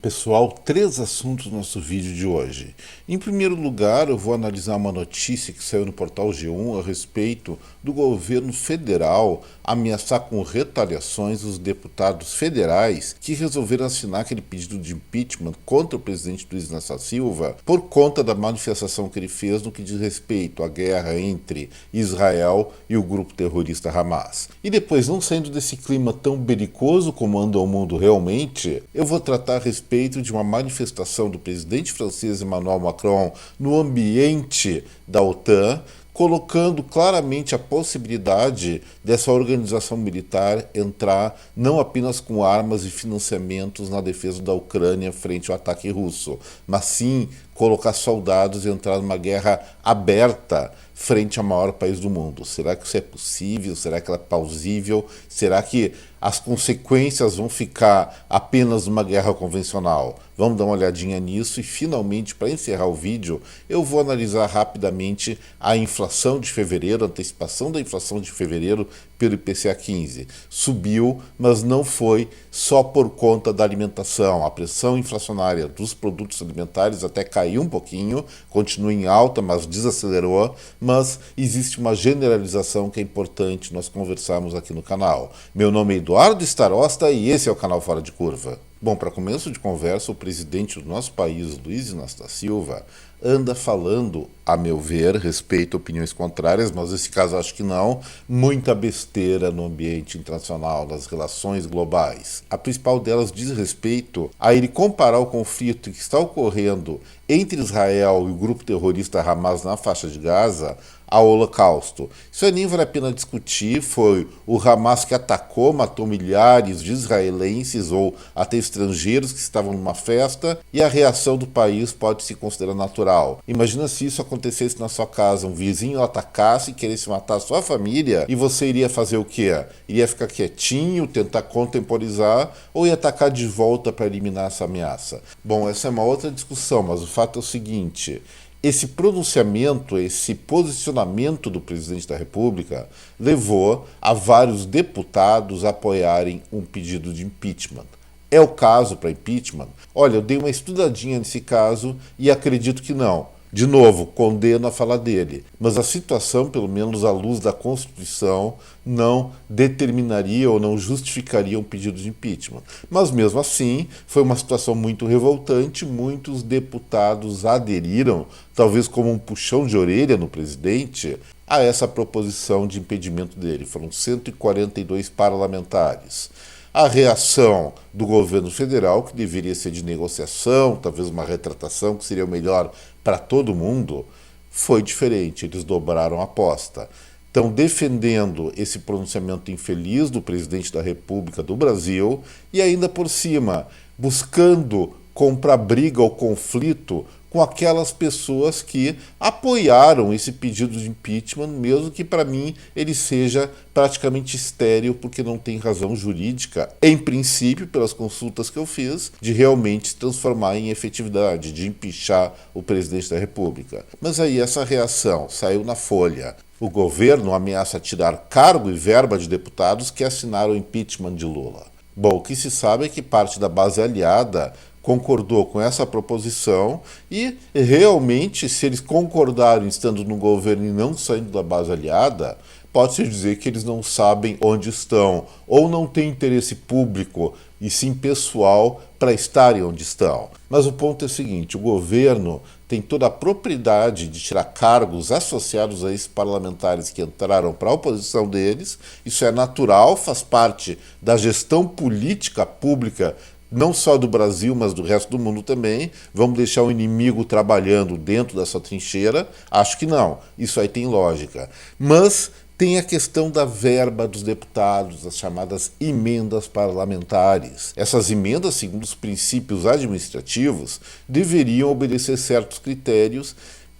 Pessoal, três assuntos no nosso vídeo de hoje. Em primeiro lugar, eu vou analisar uma notícia que saiu no portal G1 a respeito do governo federal ameaçar com retaliações os deputados federais que resolveram assinar aquele pedido de impeachment contra o presidente Luiz Inácio Silva por conta da manifestação que ele fez no que diz respeito à guerra entre Israel e o grupo terrorista Hamas. E depois, não saindo desse clima tão belicoso como anda o mundo realmente, eu vou tratar a respeito de uma manifestação do presidente francês Emmanuel Macron no ambiente da OTAN, colocando claramente a possibilidade dessa organização militar entrar não apenas com armas e financiamentos na defesa da Ucrânia frente ao ataque russo, mas sim colocar soldados e entrar numa guerra aberta frente ao maior país do mundo. Será que isso é possível? Será que ela é plausível? Será que as consequências vão ficar apenas numa guerra convencional? Vamos dar uma olhadinha nisso e, finalmente, para encerrar o vídeo, eu vou analisar rapidamente a inflação de fevereiro, a antecipação da inflação de fevereiro pelo IPCA 15. Subiu, mas não foi só por conta da alimentação. A pressão inflacionária dos produtos alimentares até caiu um pouquinho, continua em alta, mas desacelerou, mas existe uma generalização que é importante nós conversarmos aqui no canal. Meu nome é Eduardo Starosta e esse é o canal Fora de Curva. Bom, para começo de conversa, o presidente do nosso país, Luiz Inácio Silva, anda falando, a meu ver, respeito a opiniões contrárias, mas nesse caso acho que não, muita besteira no ambiente internacional, nas relações globais. A principal delas diz respeito a ele comparar o conflito que está ocorrendo entre Israel e o grupo terrorista Hamas na faixa de Gaza ao Holocausto. Isso aí nem vale a pena discutir, foi o Hamas que atacou, matou milhares de israelenses ou até estrangeiros que estavam numa festa, e a reação do país pode se considerar natural. Imagina se isso acontecesse na sua casa, um vizinho atacasse e queresse matar a sua família, e você iria fazer o quê? Iria ficar quietinho, tentar contemporizar, ou ia atacar de volta para eliminar essa ameaça? Bom, essa é uma outra discussão, mas o fato é o seguinte: esse pronunciamento, esse posicionamento do presidente da República levou a vários deputados a apoiarem um pedido de impeachment. É o caso para impeachment? Olha, eu dei uma estudadinha nesse caso e acredito que não. De novo, condeno a fala dele, mas a situação, pelo menos à luz da Constituição, não determinaria ou não justificaria um pedido de impeachment. Mas mesmo assim, foi uma situação muito revoltante, muitos deputados aderiram, talvez como um puxão de orelha no presidente, a essa proposição de impedimento dele. Foram 142 parlamentares. A reação do governo federal, que deveria ser de negociação, talvez uma retratação que seria o melhor para todo mundo, foi diferente. Eles dobraram a aposta. Estão defendendo esse pronunciamento infeliz do presidente da República do Brasil e ainda por cima buscando comprar briga ou conflito com aquelas pessoas que apoiaram esse pedido de impeachment, mesmo que para mim ele seja praticamente estéril, porque não tem razão jurídica, em princípio, pelas consultas que eu fiz, de realmente se transformar em efetividade, de impeachar o presidente da República. Mas aí essa reação saiu na Folha. O governo ameaça tirar cargo e verba de deputados que assinaram o impeachment de Lula. Bom, o que se sabe é que parte da base aliada concordou com essa proposição e realmente, se eles concordaram estando no governo e não saindo da base aliada, pode-se dizer que eles não sabem onde estão ou não têm interesse público e sim pessoal para estarem onde estão. Mas o ponto é o seguinte: o governo tem toda a propriedade de tirar cargos associados a esses parlamentares que entraram para a oposição deles. Isso é natural, faz parte da gestão política pública não só do Brasil, mas do resto do mundo também. Vamos deixar o inimigo trabalhando dentro dessa trincheira? Acho que não. Isso aí tem lógica. Mas tem a questão da verba dos deputados, as chamadas emendas parlamentares. Essas emendas, segundo os princípios administrativos, deveriam obedecer certos critérios,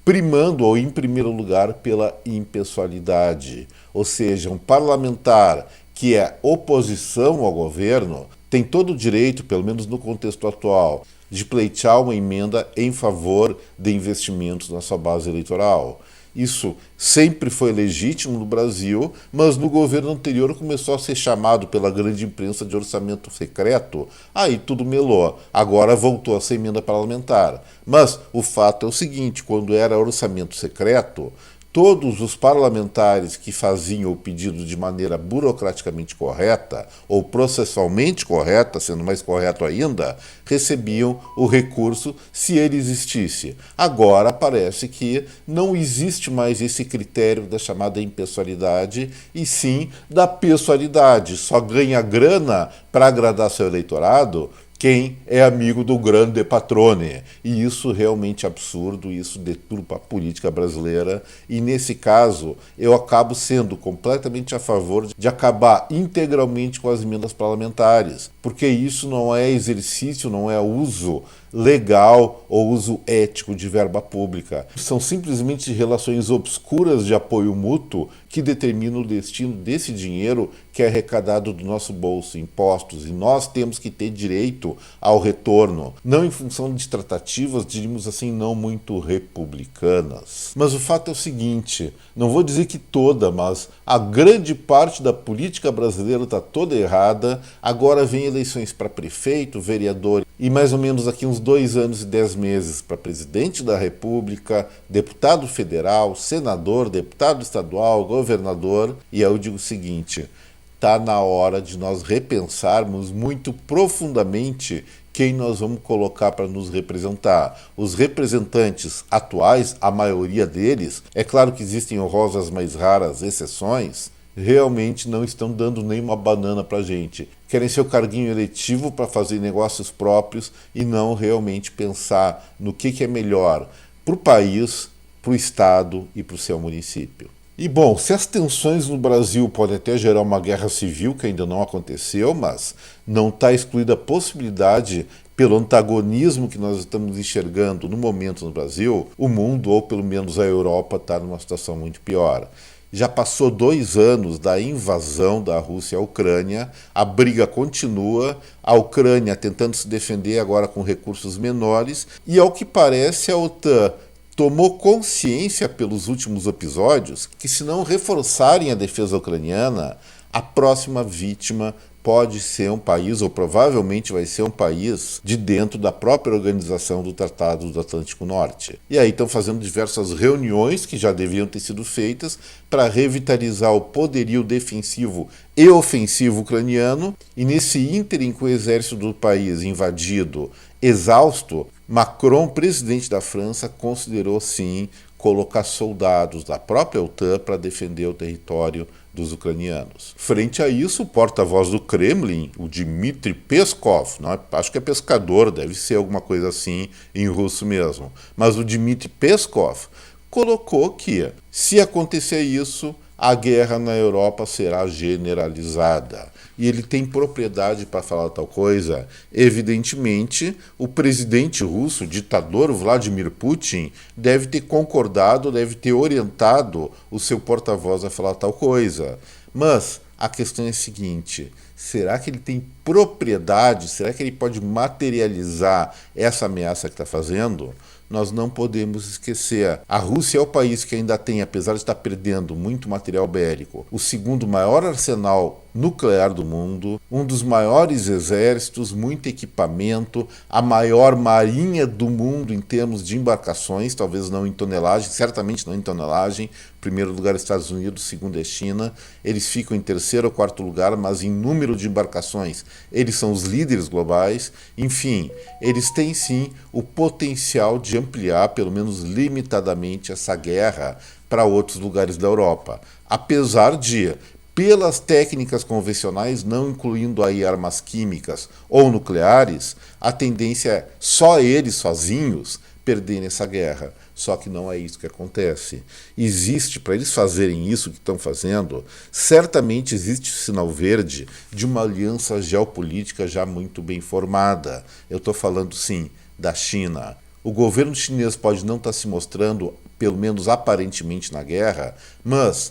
primando ou em primeiro lugar pela impessoalidade. Ou seja, um parlamentar que é oposição ao governo tem todo o direito, pelo menos no contexto atual, de pleitear uma emenda em favor de investimentos na sua base eleitoral. Isso sempre foi legítimo no Brasil, mas no governo anterior começou a ser chamado pela grande imprensa de orçamento secreto. Aí tudo melou. Agora voltou a ser emenda parlamentar. Mas o fato é o seguinte, quando era orçamento secreto, todos os parlamentares que faziam o pedido de maneira burocraticamente correta ou processualmente correta, sendo mais correto ainda, recebiam o recurso se ele existisse. Agora parece que não existe mais esse critério da chamada impessoalidade e sim da pessoalidade. Só ganha grana para agradar seu eleitorado quem é amigo do grande patrone. E isso realmente é absurdo, isso deturpa a política brasileira. E nesse caso, eu acabo sendo completamente a favor de acabar integralmente com as emendas parlamentares, porque isso não é exercício, não é uso legal ou uso ético de verba pública. São simplesmente relações obscuras de apoio mútuo que determinam o destino desse dinheiro que é arrecadado do nosso bolso, impostos, e nós temos que ter direito ao retorno, não em função de tratativas, diríamos assim, não muito republicanas. Mas o fato é o seguinte, não vou dizer que toda, mas a grande parte da política brasileira está toda errada. Agora vem eleições para prefeito, vereador e mais ou menos aqui uns 2 anos e 10 meses para presidente da República, deputado federal, senador, deputado estadual, governador. E aí eu digo o seguinte, está na hora de nós repensarmos muito profundamente quem nós vamos colocar para nos representar. Os representantes atuais, a maioria deles, é claro que existem honrosas mais raras exceções, realmente não estão dando nem uma banana para a gente. Querem seu carguinho eletivo para fazer negócios próprios e não realmente pensar no que é melhor para o país, para o Estado e para o seu município. E bom, se as tensões no Brasil podem até gerar uma guerra civil, que ainda não aconteceu, mas não está excluída a possibilidade, pelo antagonismo que nós estamos enxergando no momento no Brasil, o mundo, ou pelo menos a Europa, está numa situação muito pior. Já passou 2 anos da invasão da Rússia à Ucrânia, a briga continua, a Ucrânia tentando se defender agora com recursos menores, e ao que parece a OTAN tomou consciência pelos últimos episódios que, se não reforçarem a defesa ucraniana, a próxima vítima pode ser um país, ou provavelmente vai ser um país, de dentro da própria organização do Tratado do Atlântico Norte. E aí estão fazendo diversas reuniões que já deviam ter sido feitas para revitalizar o poderio defensivo e ofensivo ucraniano, e nesse ínterim com o exército do país invadido, exausto, Macron, presidente da França, considerou sim colocar soldados da própria OTAN para defender o território dos ucranianos. Frente a isso, o porta-voz do Kremlin, o Dmitry Peskov, não é, acho que é pescador, deve ser alguma coisa assim em russo mesmo, mas o Dmitry Peskov colocou que, se acontecer isso, a guerra na Europa será generalizada. E ele tem propriedade para falar tal coisa? Evidentemente, o presidente russo, o ditador Vladimir Putin, deve ter concordado, deve ter orientado o seu porta-voz a falar tal coisa. Mas a questão é a seguinte, será que ele tem propriedade, será que ele pode materializar essa ameaça que está fazendo? Nós não podemos esquecer. A Rússia é o país que ainda tem, apesar de estar perdendo muito material bélico, o segundo maior arsenal nuclear do mundo, um dos maiores exércitos, muito equipamento, a maior marinha do mundo em termos de embarcações, talvez não em tonelagem, certamente não em tonelagem. Primeiro lugar Estados Unidos, segundo é China. Eles ficam em terceiro ou quarto lugar, mas em número de embarcações eles são os líderes globais. Enfim, eles têm sim o potencial de ampliar, pelo menos limitadamente, essa guerra para outros lugares da Europa. Apesar de, pelas técnicas convencionais, não incluindo aí armas químicas ou nucleares, a tendência é só eles sozinhos perderem essa guerra. Só que não é isso que acontece. Existe, para eles fazerem isso que estão fazendo, certamente existe sinal verde de uma aliança geopolítica já muito bem formada. Eu estou falando, sim, da China. O governo chinês pode não estar se mostrando, pelo menos aparentemente, na guerra, mas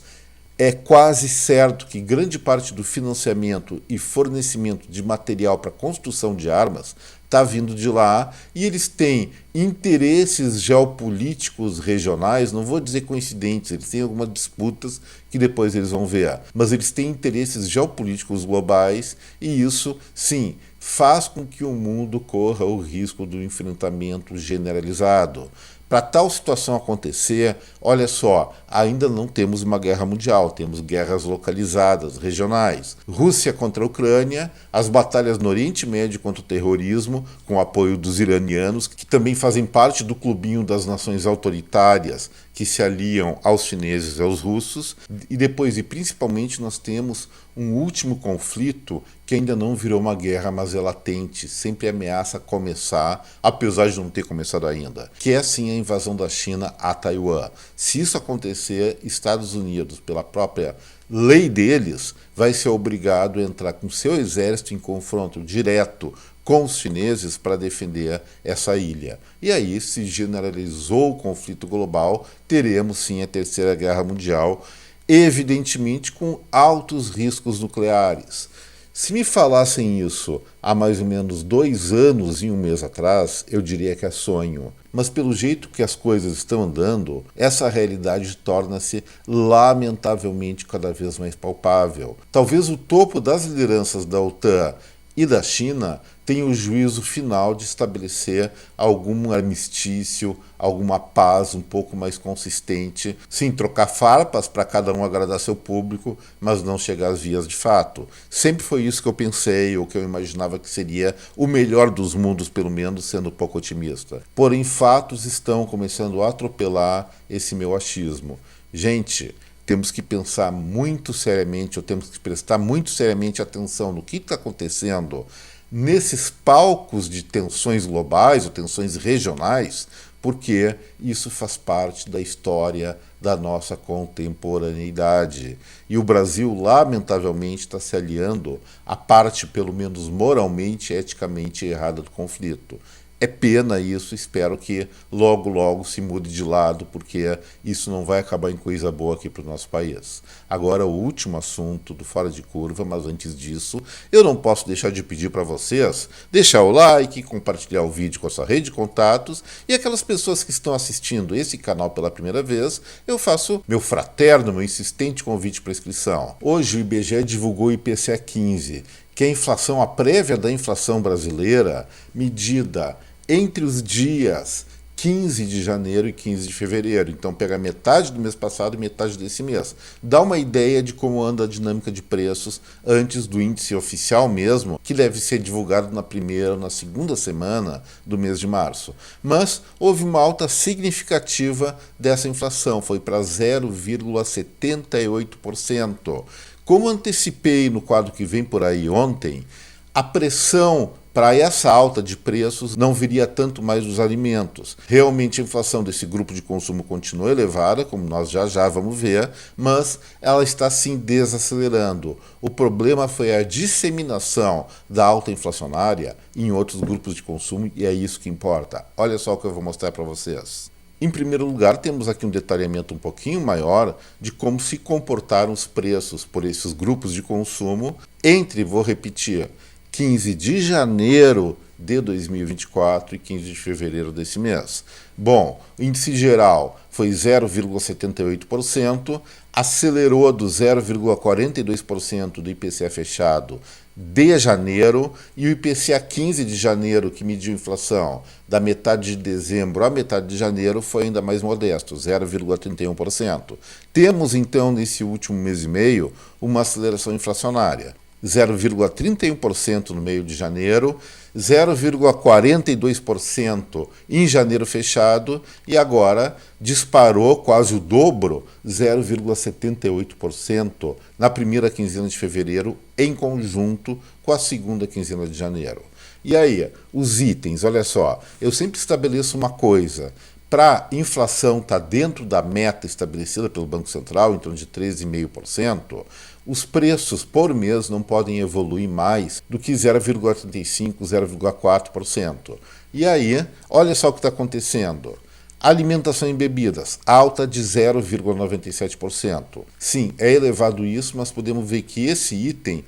é quase certo que grande parte do financiamento e fornecimento de material para a construção de armas está vindo de lá e eles têm interesses geopolíticos regionais, não vou dizer coincidentes, eles têm algumas disputas que depois eles vão ver, mas eles têm interesses geopolíticos globais e isso, sim, faz com que o mundo corra o risco do enfrentamento generalizado. Para tal situação acontecer, olha só, ainda não temos uma guerra mundial, temos guerras localizadas, regionais. Rússia contra a Ucrânia, as batalhas no Oriente Médio contra o terrorismo, com o apoio dos iranianos, que também fazem parte do clubinho das nações autoritárias que se aliam aos chineses e aos russos. E depois, e principalmente, nós temos um último conflito que ainda não virou uma guerra, mas é latente, sempre ameaça começar, apesar de não ter começado ainda, que é sim a invasão da China a Taiwan. Se isso acontecer, Estados Unidos, pela própria lei deles, vai ser obrigado a entrar com seu exército em confronto direto com os chineses para defender essa ilha. E aí se generalizou o conflito global, teremos sim a Terceira Guerra Mundial, evidentemente com altos riscos nucleares. Se me falassem isso há mais ou menos 2 anos e 1 mês atrás, eu diria que é sonho. Mas pelo jeito que as coisas estão andando, essa realidade torna-se lamentavelmente cada vez mais palpável. Talvez o topo das lideranças da OTAN e da China tem o juízo final de estabelecer algum armistício, alguma paz um pouco mais consistente, sim, trocar farpas para cada um agradar seu público, mas não chegar às vias de fato. Sempre foi isso que eu pensei, ou que eu imaginava que seria o melhor dos mundos, pelo menos, sendo pouco otimista. Porém, fatos estão começando a atropelar esse meu achismo. Gente, temos que pensar muito seriamente, ou temos que prestar muito seriamente atenção no que está acontecendo nesses palcos de tensões globais ou tensões regionais, porque isso faz parte da história da nossa contemporaneidade. E o Brasil, lamentavelmente, está se aliando à parte, pelo menos moralmente e eticamente errada do conflito. É pena isso, espero que logo, logo se mude de lado, porque isso não vai acabar em coisa boa aqui para o nosso país. Agora, o último assunto do Fora de Curva, mas antes disso, eu não posso deixar de pedir para vocês deixar o like, compartilhar o vídeo com a sua rede de contatos e aquelas pessoas que estão assistindo esse canal pela primeira vez, eu faço meu fraterno, meu insistente convite para inscrição. Hoje o IBGE divulgou o IPCA 15, que é a inflação, a prévia da inflação brasileira, medida entre os dias 15 de janeiro e 15 de fevereiro. Então pega metade do mês passado e metade desse mês. Dá uma ideia de como anda a dinâmica de preços antes do índice oficial mesmo, que deve ser divulgado na primeira ou na segunda semana do mês de março. Mas houve uma alta significativa dessa inflação, foi para 0,78%. Como antecipei no quadro que vem por aí ontem, a pressão para essa alta de preços não viria tanto mais dos alimentos. Realmente a inflação desse grupo de consumo continua elevada, como nós já vamos ver, mas ela está sim desacelerando. O problema foi a disseminação da alta inflacionária em outros grupos de consumo e é isso que importa. Olha só o que eu vou mostrar para vocês. Em primeiro lugar, temos aqui um detalhamento um pouquinho maior de como se comportaram os preços por esses grupos de consumo entre, vou repetir, 15 de janeiro de 2024 e 15 de fevereiro desse mês. Bom, o índice geral foi 0,78%, acelerou do 0,42% do IPCA fechado de janeiro, e o IPCA 15 de janeiro, que mediu a inflação da metade de dezembro à metade de janeiro, foi ainda mais modesto, 0,31%. Temos então, nesse último mês e meio, uma aceleração inflacionária. 0,31% no meio de janeiro, 0,42% em janeiro fechado e agora disparou quase o dobro, 0,78% na primeira quinzena de fevereiro, em conjunto com a segunda quinzena de janeiro. E aí, os itens, olha só, eu sempre estabeleço uma coisa. Para a inflação estar dentro da meta estabelecida pelo Banco Central, em torno de 13,5%, os preços por mês não podem evoluir mais do que 0,35%, 0,4%. E aí, olha só o que está acontecendo. Alimentação e bebidas, alta de 0,97%. Sim, é elevado isso, mas podemos ver que esse item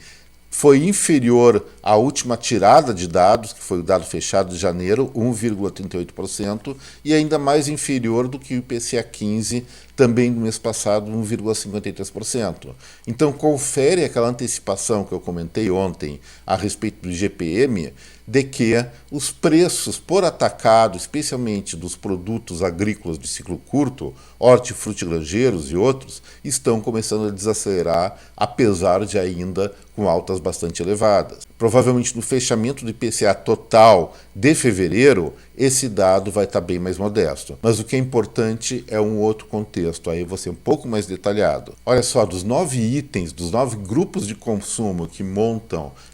foi inferior à última tirada de dados, que foi o dado fechado de janeiro, 1,38%, e ainda mais inferior do que o IPCA 15, também no mês passado, 1,53%. Então, confere aquela antecipação que eu comentei ontem a respeito do IGPM, de que os preços por atacado, especialmente dos produtos agrícolas de ciclo curto, hortifrutigranjeiros e outros, estão começando a desacelerar, apesar de ainda com altas bastante elevadas. Provavelmente no fechamento do IPCA total de fevereiro, esse dado vai estar bem mais modesto. Mas o que é importante é um outro contexto, aí eu vou ser um pouco mais detalhado. Olha só, dos 9 itens, dos 9 grupos de consumo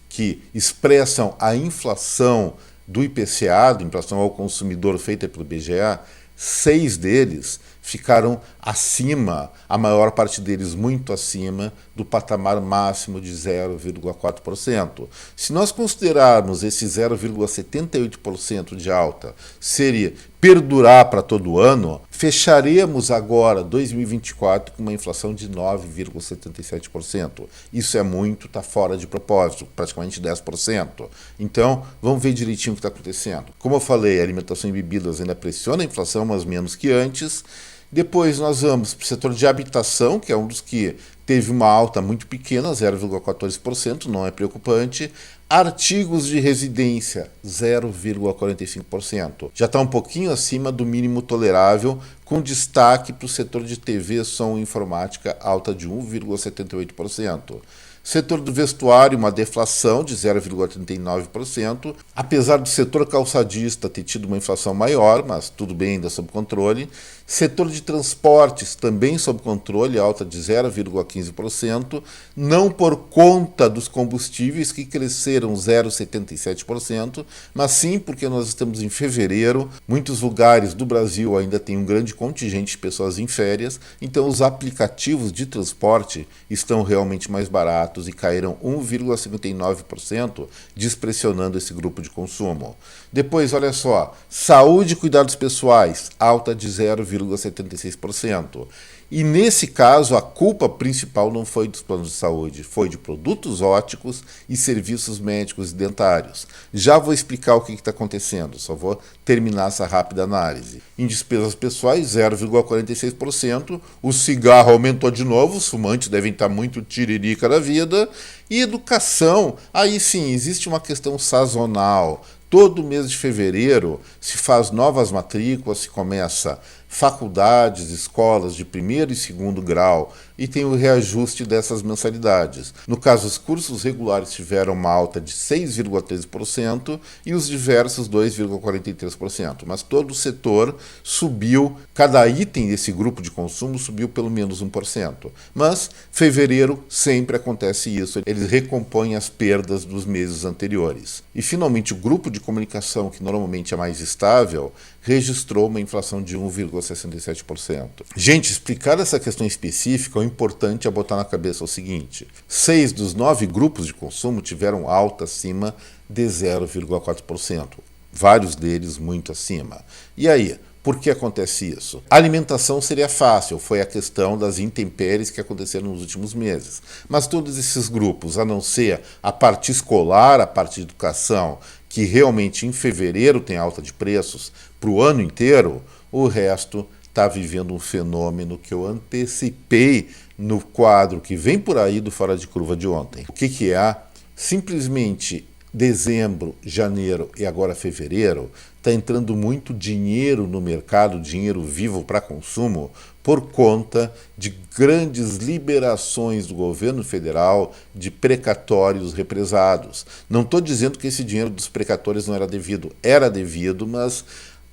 que expressam a inflação do IPCA, da inflação ao consumidor feita pelo IBGE, 6 deles ficaram acima, a maior parte deles muito acima, do patamar máximo de 0,4%. Se nós considerarmos esse 0,78% de alta seria perdurar para todo o ano, fecharemos agora 2024 com uma inflação de 9,77%. Isso é muito, está fora de propósito, praticamente 10%. Então, vamos ver direitinho o que está acontecendo. Como eu falei, a alimentação e bebidas ainda pressiona a inflação, mas menos que antes. Depois nós vamos para o setor de habitação, que é um dos que teve uma alta muito pequena, 0,14%, não é preocupante. Artigos de residência, 0,45%. Já está um pouquinho acima do mínimo tolerável, com destaque para o setor de TV, som e informática, alta de 1,78%. Setor do vestuário, uma deflação de 0,39%, apesar do setor calçadista ter tido uma inflação maior, mas tudo bem, ainda sob controle. Setor de transportes, também sob controle, alta de 0,15%, não por conta dos combustíveis, que cresceram 0,77%, mas sim porque nós estamos em fevereiro, muitos lugares do Brasil ainda têm um grande contingente de pessoas em férias, então os aplicativos de transporte estão realmente mais baratos e caíram 1,59%, despressionando esse grupo de consumo. Depois, olha só, saúde e cuidados pessoais, alta de 0,76%. E nesse caso, a culpa principal não foi dos planos de saúde, foi de produtos óticos e serviços médicos e dentários. Já vou explicar o que está acontecendo, só vou terminar essa rápida análise. Em despesas pessoais, 0,46%, o cigarro aumentou de novo, os fumantes devem estar muito tiririca da vida, e educação, aí sim, existe uma questão sazonal. Todo mês de fevereiro se faz novas matrículas, se começa faculdades, escolas de primeiro e segundo grau e tem o reajuste dessas mensalidades. No caso, os cursos regulares tiveram uma alta de 6,13% e os diversos 2,43%. Mas todo o setor subiu, cada item desse grupo de consumo subiu pelo menos 1%. Mas fevereiro sempre acontece isso, eles recompõem as perdas dos meses anteriores. E finalmente o grupo de comunicação, que normalmente é mais estável, registrou uma inflação de 1,67%. Gente, explicar essa questão específica, o importante é botar na cabeça o seguinte: 6 dos 9 grupos de consumo tiveram alta acima de 0,4%. Vários deles muito acima. E aí? Por que acontece isso? A alimentação seria fácil, foi a questão das intempéries que aconteceram nos últimos meses. Mas todos esses grupos, a não ser a parte escolar, a parte de educação, que realmente em fevereiro tem alta de preços para o ano inteiro, o resto está vivendo um fenômeno que eu antecipei no quadro que vem por aí do Fora de Curva de ontem. O que é? Simplesmente dezembro, janeiro e agora fevereiro, está entrando muito dinheiro no mercado, dinheiro vivo para consumo, por conta de grandes liberações do governo federal de precatórios represados. Não estou dizendo que esse dinheiro dos precatórios não era devido, mas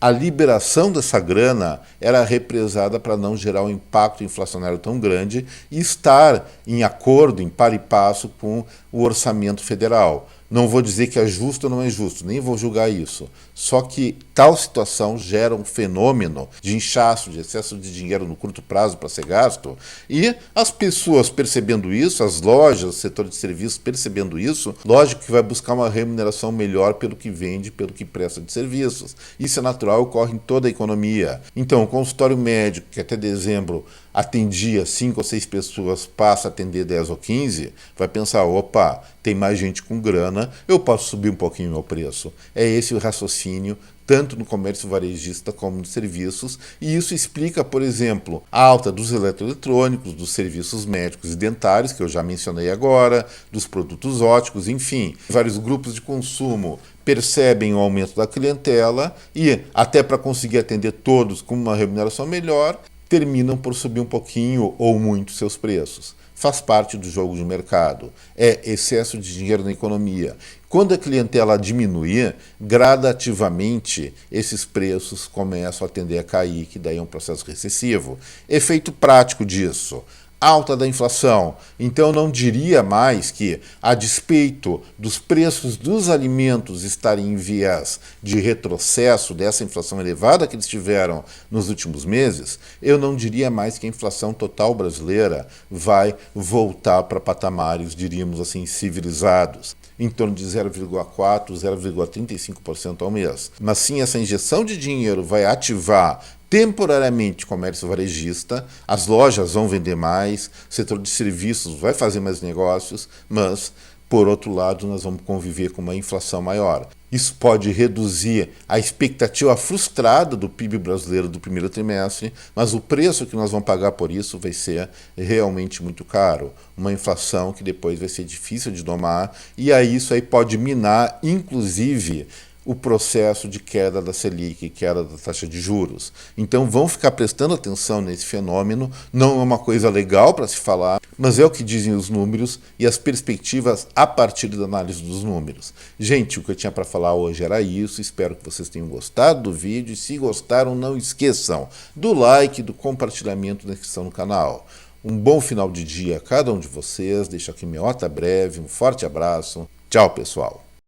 a liberação dessa grana era represada para não gerar um impacto inflacionário tão grande e estar em acordo, em par e passo com o orçamento federal. Não vou dizer que é justo ou não é justo, nem vou julgar isso. Só que tal situação gera um fenômeno de inchaço, de excesso de dinheiro no curto prazo para ser gasto, e as pessoas percebendo isso, as lojas, o setor de serviços percebendo isso, lógico que vai buscar uma remuneração melhor pelo que vende, pelo que presta de serviços. Isso é natural, ocorre em toda a economia. Então, o consultório médico, que até dezembro atendia 5 ou 6 pessoas, passa a atender 10 ou 15, vai pensar, opa, tem mais gente com grana, eu posso subir um pouquinho o meu preço. É esse o raciocínio, tanto no comércio varejista como nos serviços, e isso explica, por exemplo, a alta dos eletroeletrônicos, dos serviços médicos e dentários, que eu já mencionei agora, dos produtos óticos, enfim, vários grupos de consumo percebem o aumento da clientela e, até para conseguir atender todos com uma remuneração melhor, terminam por subir um pouquinho ou muito seus preços. Faz parte do jogo de mercado. É excesso de dinheiro na economia. Quando a clientela diminuir, gradativamente esses preços começam a tender a cair, que daí é um processo recessivo. Efeito prático disso: alta da inflação. Então, eu não diria mais que, a despeito dos preços dos alimentos estarem em viés de retrocesso dessa inflação elevada que eles tiveram nos últimos meses, eu não diria mais que a inflação total brasileira vai voltar para patamares, diríamos assim, civilizados, em torno de 0,4%, 0,35% ao mês. Mas sim, essa injeção de dinheiro vai ativar temporariamente o comércio varejista, as lojas vão vender mais, o setor de serviços vai fazer mais negócios, mas, por outro lado, nós vamos conviver com uma inflação maior. Isso pode reduzir a expectativa frustrada do PIB brasileiro do primeiro trimestre, mas o preço que nós vamos pagar por isso vai ser realmente muito caro. Uma inflação que depois vai ser difícil de domar, e aí isso aí pode minar, inclusive, o processo de queda da Selic, queda da taxa de juros. Então vão ficar prestando atenção nesse fenômeno, não é uma coisa legal para se falar, mas é o que dizem os números e as perspectivas a partir da análise dos números. Gente, o que eu tinha para falar hoje era isso, espero que vocês tenham gostado do vídeo, e se gostaram, não esqueçam do like, do compartilhamento da inscrição no canal. Um bom final de dia a cada um de vocês, deixo aqui meu até breve, um forte abraço, tchau pessoal!